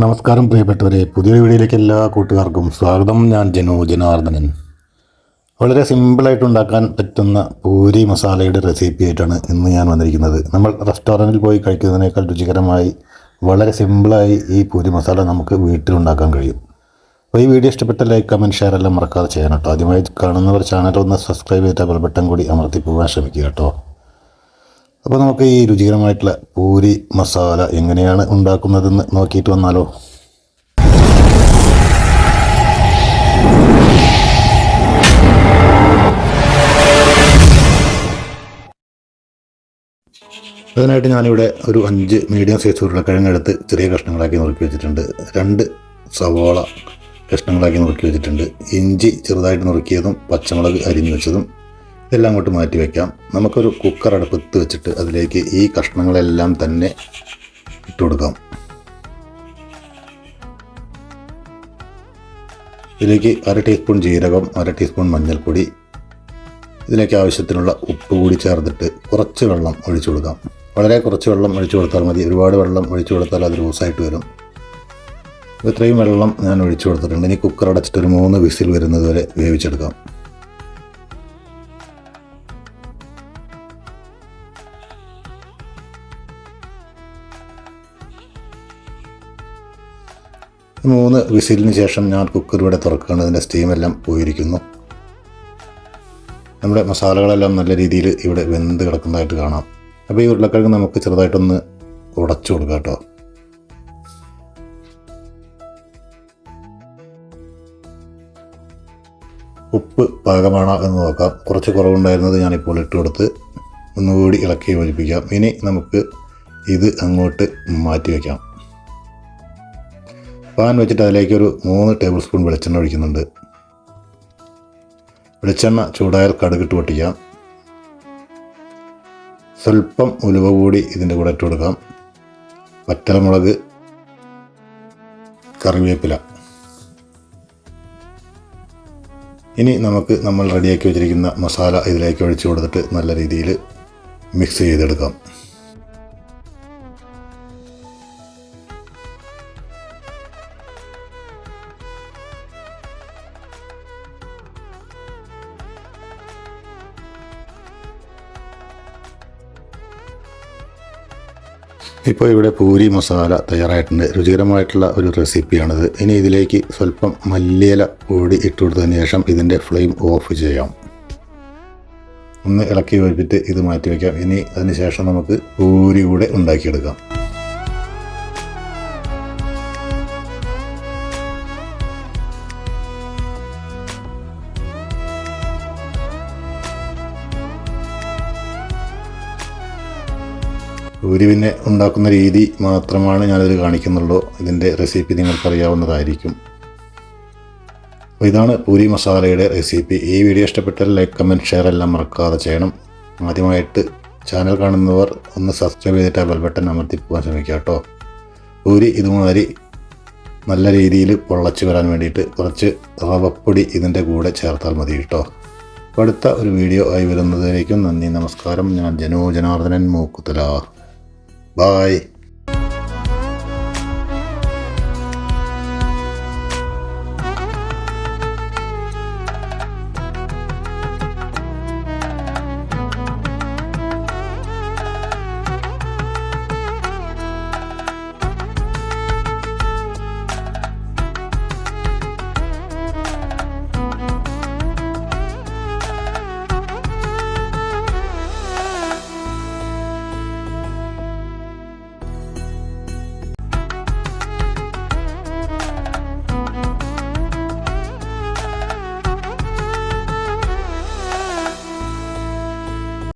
നമസ്കാരം പ്രിയപ്പെട്ടവരെ, പുതിയ വീഡിയോയിലേക്ക് എല്ലാ കൂട്ടുകാർക്കും സ്വാഗതം. ഞാൻ ജനാർദ്ദനൻ. വളരെ സിമ്പിളായിട്ട് ഉണ്ടാക്കാൻ പറ്റുന്ന പൂരി മസാലയുടെ റെസിപ്പി ആയിട്ടാണ് ഇന്ന് ഞാൻ വന്നിരിക്കുന്നത്. നമ്മൾ റെസ്റ്റോറൻറ്റിൽ പോയി കഴിക്കുന്നതിനേക്കാൾ രുചികരമായി വളരെ സിമ്പിളായി ഈ പൂരി മസാല നമുക്ക് വീട്ടിലുണ്ടാക്കാൻ കഴിയും. അപ്പോൾ ഈ വീഡിയോ ഇഷ്ടപ്പെട്ട ലൈക്ക്, കമൻറ്റ്, ഷെയർ എല്ലാം മറക്കാതെ ചെയ്യണം കേട്ടോ. ആദ്യമായി കാണുന്നവർ ചാനൽ ഒന്ന് സബ്സ്ക്രൈബ് ചെയ്തിട്ട് ബെൽ ബട്ടൺ കൂടി അമർത്തി പോകാൻ ശ്രമിക്കുക കേട്ടോ. അപ്പോൾ നമുക്ക് ഈ രുചികരമായിട്ടുള്ള പൂരി മസാല എങ്ങനെയാണ് ഉണ്ടാക്കുന്നതെന്ന് നോക്കിയിട്ട് വന്നാലോ. അതിനായിട്ട് ഞാനിവിടെ ഒരു 5 മീഡിയം സൈസ് ഉരുളക്കിഴങ്ങെടുത്ത് ചെറിയ കഷ്ണങ്ങളാക്കി നുറുക്കി വെച്ചിട്ടുണ്ട്. 2 സവോള കഷ്ണങ്ങളാക്കി നുറുക്കി വെച്ചിട്ടുണ്ട്. ഇഞ്ചി ചെറുതായിട്ട് നുറുക്കിയതും പച്ചമുളക് അരിഞ്ഞു വെച്ചതും ഇതെല്ലാം അങ്ങോട്ട് മാറ്റി വയ്ക്കാം. നമുക്കൊരു കുക്കർ അടുപ്പത്ത് വെച്ചിട്ട് അതിലേക്ക് ഈ കഷ്ണങ്ങളെല്ലാം തന്നെ ഇട്ട് കൊടുക്കാം. ഇതിലേക്ക് 1/2 ടീസ്പൂൺ ജീരകം, 1/2 ടീസ്പൂൺ മഞ്ഞൾപ്പൊടി, ഇതിലേക്ക് ആവശ്യത്തിനുള്ള ഉപ്പ് കൂടി ചേർത്തിട്ട് കുറച്ച് വെള്ളം ഒഴിച്ചു കൊടുക്കാം. വളരെ കുറച്ച് വെള്ളം ഒഴിച്ചു കൊടുത്താൽ മതി. ഒരുപാട് വെള്ളം ഒഴിച്ചു കൊടുത്താൽ അത് ലൂസായിട്ട് വരും. ഇത്രയും വെള്ളം ഞാൻ ഒഴിച്ചു കൊടുത്തിട്ടുണ്ട്. ഇനി കുക്കർ അടച്ചിട്ട് ഒരു 3 വിസിൽ വരുന്നത് വരെ വേവിച്ചെടുക്കാം. മൂന്ന് വിസിലിന് ശേഷം ഞാൻ കുക്കർ ഇവിടെ തുറക്കുകയാണ്. അതിൻ്റെ സ്റ്റീമെല്ലാം പോയിരിക്കുന്നു. നമ്മുടെ മസാലകളെല്ലാം നല്ല രീതിയിൽ ഇവിടെ വെന്ത് കിടക്കുന്നതായിട്ട് കാണാം. അപ്പോൾ ഈ ഉരുളക്കിഴങ്ങ് നമുക്ക് ചെറുതായിട്ടൊന്ന് ഉടച്ചു കൊടുക്കാം കേട്ടോ. ഉപ്പ് പാകമാണോ എന്ന് നോക്കാം. കുറച്ച് കുറവുണ്ടായിരുന്നത് ഞാനിപ്പോൾ ഇട്ട് കൊടുത്ത് ഒന്നുകൂടി ഇളക്കി യോജിപ്പിക്കാം. ഇനി നമുക്ക് ഇത് അങ്ങോട്ട് മാറ്റി വയ്ക്കാം. പാൻ വെച്ചിട്ട് അതിലേക്കൊരു 3 ടേബിൾ സ്പൂൺ വെളിച്ചെണ്ണ ഒഴിക്കുന്നുണ്ട്. വെളിച്ചെണ്ണ ചൂടായാൽ കടുകിട്ട് പൊട്ടിക്കാം. സ്വല്പം ഉലുവ കൂടി ഇതിൻ്റെ കൂടെ ഇട്ട് കൊടുക്കാം. വറ്റൽമുളക്, കറിവേപ്പില. ഇനി നമുക്ക് നമ്മൾ റെഡിയാക്കി വെച്ചിരിക്കുന്ന മസാല ഇതിലേക്ക് ഒഴിച്ചു കൊടുത്തിട്ട് നല്ല രീതിയിൽ മിക്സ് ചെയ്തെടുക്കാം. ഇപ്പോൾ ഇവിടെ പൂരി മസാല തയ്യാറായിട്ടുണ്ട്. രുചികരമായിട്ടുള്ള ഒരു റെസിപ്പിയാണിത്. ഇനി ഇതിലേക്ക് സ്വല്പം മല്ലിയില കൂടി ഇട്ട് കൊടുത്തതിന് ശേഷം ഇതിൻ്റെ ഫ്ലെയിം ഓഫ് ചെയ്യാം. ഒന്ന് ഇളക്കി യോജിപ്പിച്ച് ഇത് മാറ്റി വയ്ക്കാം. ഇനി അതിന് ശേഷം നമുക്ക് പൂരി കൂടെ ഉണ്ടാക്കിയെടുക്കാം. പൂരി പിന്നെ ഉണ്ടാക്കുന്ന രീതി മാത്രമാണ് ഞാനതിൽ കാണിക്കുന്നുള്ളൂ. ഇതിൻ്റെ റെസിപ്പി നിങ്ങൾക്കറിയാവുന്നതായിരിക്കും. അപ്പോൾ ഇതാണ് പൂരി മസാലയുടെ റെസിപ്പി. ഈ വീഡിയോ ഇഷ്ടപ്പെട്ടാൽ ലൈക്ക്, കമൻറ്റ്, ഷെയർ എല്ലാം മറക്കാതെ ചെയ്യണം. ആദ്യമായിട്ട് ചാനൽ കാണുന്നവർ ഒന്ന് സബ്സ്ക്രൈബ് ചെയ്തിട്ട് ബെൽ ബട്ടൺ അമർത്തി പോകാൻ ശ്രമിക്കുക കേട്ടോ. പൂരി ഇതുമാതിരി നല്ല രീതിയിൽ പൊള്ളച്ച് വരാൻ വേണ്ടിയിട്ട് കുറച്ച് റവപ്പൊടി ഇതിൻ്റെ കൂടെ ചേർത്താൽ മതി കേട്ടോ. അപ്പോൾ അടുത്ത ഒരു വീഡിയോ ആയി വരുന്നതിലേക്കും നന്ദി, നമസ്കാരം. ഞാൻ ജനാർദ്ദനൻ മൂക്കുത്തല. Bye.